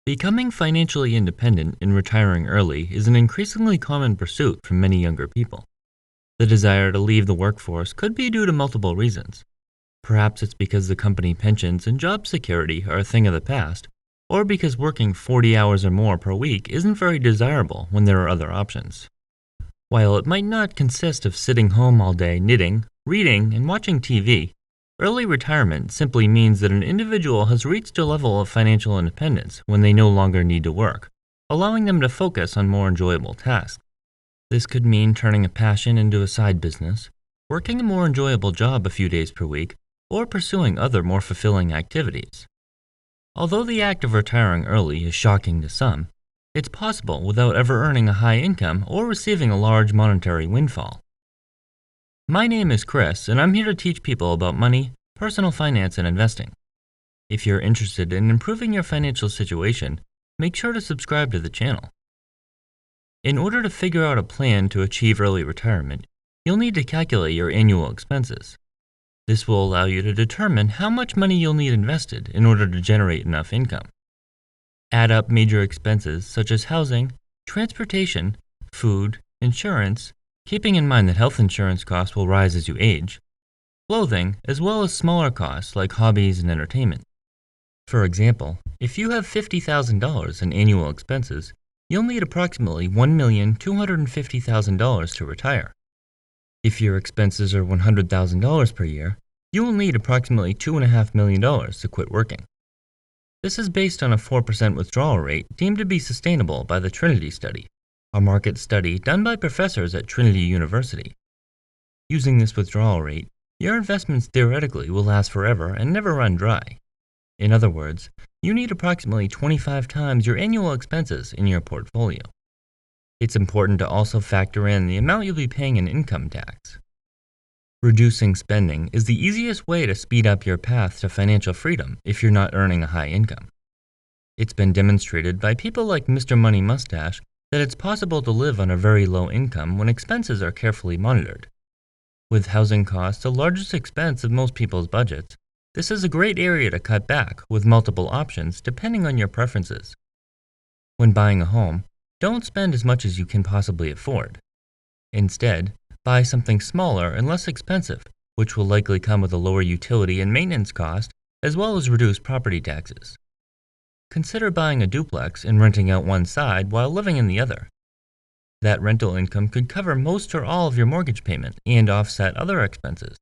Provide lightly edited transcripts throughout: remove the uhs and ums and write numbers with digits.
Becoming financially independent and retiring early is an increasingly common pursuit for many younger people. The desire to leave the workforce could be due to multiple reasons. Perhaps it's because the company pensions and job security are a thing of the past, or because working 40 hours or more per week isn't very desirable when there are other options. While it might not consist of sitting home all day knitting, reading, and watching TV, early retirement simply means that an individual has reached a level of financial independence when they no longer need to work, allowing them to focus on more enjoyable tasks. This could mean turning a passion into a side business, working a more enjoyable job a few days per week, or pursuing other more fulfilling activities. Although the act of retiring early is shocking to some, it's possible without ever earning a high income or receiving a large monetary windfall. My name is Chris, and I'm here to teach people about money, personal finance, and investing. If you're interested in improving your financial situation, make sure to subscribe to the channel. In order to figure out a plan to achieve early retirement, you'll need to calculate your annual expenses. This will allow you to determine how much money you'll need invested in order to generate enough income. Add up major expenses such as housing, transportation, food, insurance, keeping in mind that health insurance costs will rise as you age, clothing, as well as smaller costs like hobbies and entertainment. For example, if you have $50,000 in annual expenses, you'll need approximately $1,250,000 to retire. If your expenses are $100,000 per year, you will need approximately $2.5 million to quit working. This is based on a 4% withdrawal rate deemed to be sustainable by the Trinity Study, a market study done by professors at Trinity University. Using this withdrawal rate, your investments theoretically will last forever and never run dry. In other words, you need approximately 25 times your annual expenses in your portfolio. It's important to also factor in the amount you'll be paying in income tax. Reducing spending is the easiest way to speed up your path to financial freedom if you're not earning a high income. It's been demonstrated by people like Mr. Money Mustache that it's possible to live on a very low income when expenses are carefully monitored. With housing costs the largest expense of most people's budgets, this is a great area to cut back with multiple options depending on your preferences. When buying a home, don't spend as much as you can possibly afford. Instead, buy something smaller and less expensive, which will likely come with a lower utility and maintenance cost, as well as reduced property taxes. Consider buying a duplex and renting out one side while living in the other. That rental income could cover most or all of your mortgage payment and offset other expenses.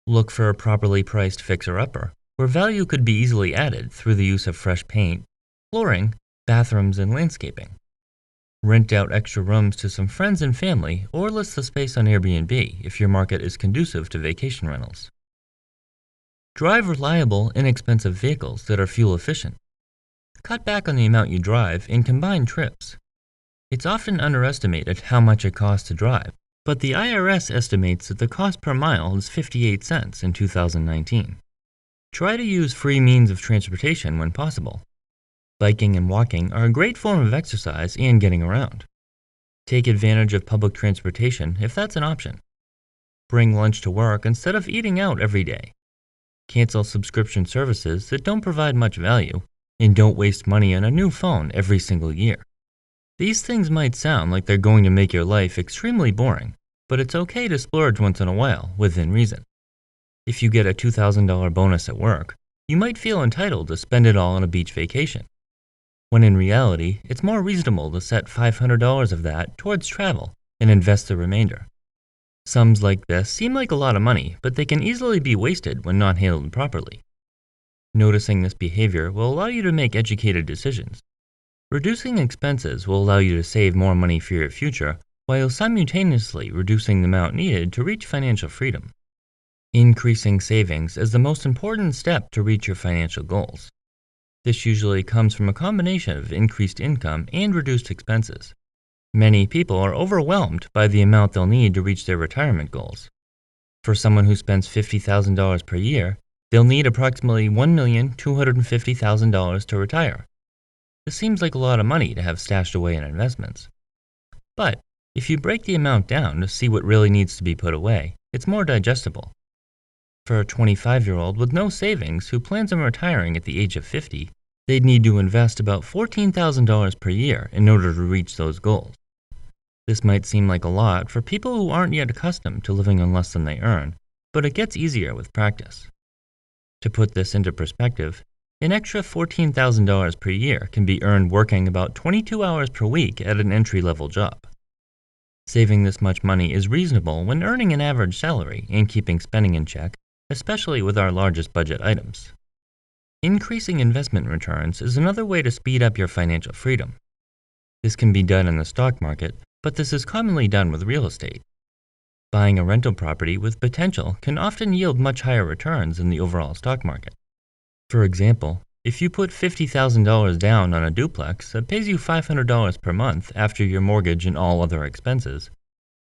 Look for a properly priced fixer-upper, where value could be easily added through the use of fresh paint, flooring, bathrooms, and landscaping. Rent out extra rooms to some friends and family, or list the space on Airbnb if your market is conducive to vacation rentals. Drive reliable, inexpensive vehicles that are fuel efficient. Cut back on the amount you drive and combine trips. It's often underestimated how much it costs to drive, but the IRS estimates that the cost per mile is 58 cents in 2019. Try to use free means of transportation when possible. Biking and walking are a great form of exercise and getting around. Take advantage of public transportation if that's an option. Bring lunch to work instead of eating out every day. Cancel subscription services that don't provide much value, and don't waste money on a new phone every single year. These things might sound like they're going to make your life extremely boring, but it's okay to splurge once in a while, within reason. If you get a $2,000 bonus at work, you might feel entitled to spend it all on a beach vacation, when in reality, it's more reasonable to set $500 of that towards travel and invest the remainder. Sums like this seem like a lot of money, but they can easily be wasted when not handled properly. Noticing this behavior will allow you to make educated decisions. Reducing expenses will allow you to save more money for your future, while simultaneously reducing the amount needed to reach financial freedom. Increasing savings is the most important step to reach your financial goals. This usually comes from a combination of increased income and reduced expenses. Many people are overwhelmed by the amount they'll need to reach their retirement goals. For someone who spends $50,000 per year, they'll need approximately $1,250,000 to retire. This seems like a lot of money to have stashed away in investments. But if you break the amount down to see what really needs to be put away, it's more digestible. For a 25-year-old with no savings who plans on retiring at the age of 50, they'd need to invest about $14,000 per year in order to reach those goals. This might seem like a lot for people who aren't yet accustomed to living on less than they earn, but it gets easier with practice. To put this into perspective, an extra $14,000 per year can be earned working about 22 hours per week at an entry-level job. Saving this much money is reasonable when earning an average salary and keeping spending in check, especially with our largest budget items. Increasing investment returns is another way to speed up your financial freedom. This can be done in the stock market, but this is commonly done with real estate. Buying a rental property with potential can often yield much higher returns than the overall stock market. For example, if you put $50,000 down on a duplex that pays you $500 per month after your mortgage and all other expenses,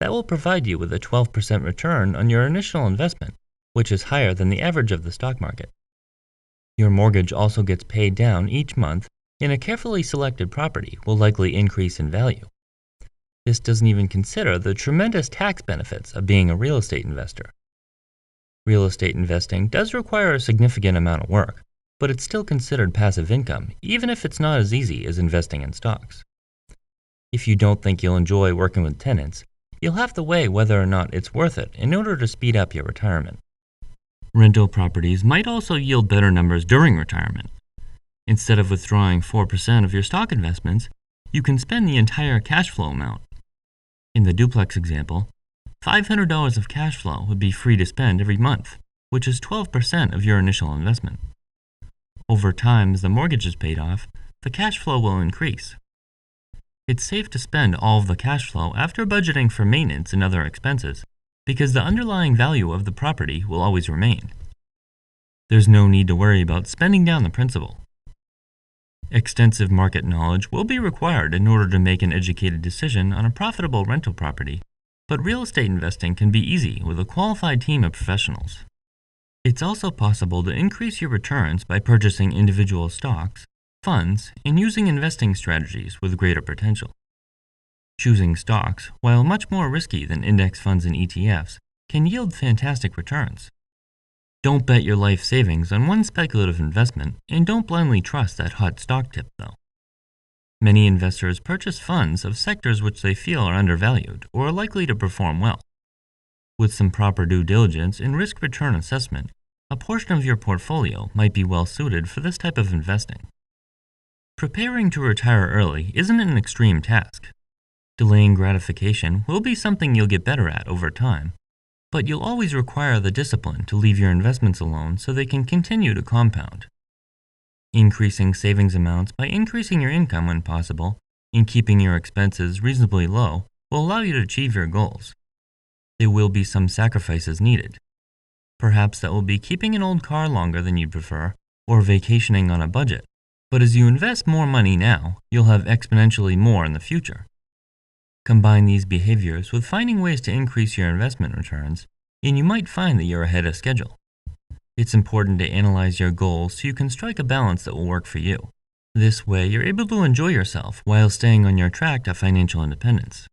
that will provide you with a 12% return on your initial investment, which is higher than the average of the stock market. Your mortgage also gets paid down each month, and a carefully selected property will likely increase in value. This doesn't even consider the tremendous tax benefits of being a real estate investor. Real estate investing does require a significant amount of work, but it's still considered passive income, even if it's not as easy as investing in stocks. If you don't think you'll enjoy working with tenants, you'll have to weigh whether or not it's worth it in order to speed up your retirement. Rental properties might also yield better numbers during retirement. Instead of withdrawing 4% of your stock investments, you can spend the entire cash flow amount. In the duplex example, $500 of cash flow would be free to spend every month, which is 12% of your initial investment. Over time, as the mortgage is paid off, the cash flow will increase. It's safe to spend all of the cash flow after budgeting for maintenance and other expenses, because the underlying value of the property will always remain. There's no need to worry about spending down the principal. Extensive market knowledge will be required in order to make an educated decision on a profitable rental property, but real estate investing can be easy with a qualified team of professionals. It's also possible to increase your returns by purchasing individual stocks, funds, and using investing strategies with greater potential. Choosing stocks, while much more risky than index funds and ETFs, can yield fantastic returns. Don't bet your life savings on one speculative investment, and don't blindly trust that hot stock tip, though. Many investors purchase funds of sectors which they feel are undervalued or are likely to perform well. With some proper due diligence and risk-return assessment, a portion of your portfolio might be well suited for this type of investing. Preparing to retire early isn't an extreme task. Delaying gratification will be something you'll get better at over time, but you'll always require the discipline to leave your investments alone so they can continue to compound. Increasing savings amounts by increasing your income when possible and keeping your expenses reasonably low will allow you to achieve your goals. There will be some sacrifices needed. Perhaps that will be keeping an old car longer than you'd prefer or vacationing on a budget, but as you invest more money now, you'll have exponentially more in the future. Combine these behaviors with finding ways to increase your investment returns, and you might find that you're ahead of schedule. It's important to analyze your goals so you can strike a balance that will work for you. This way, you're able to enjoy yourself while staying on your track to financial independence.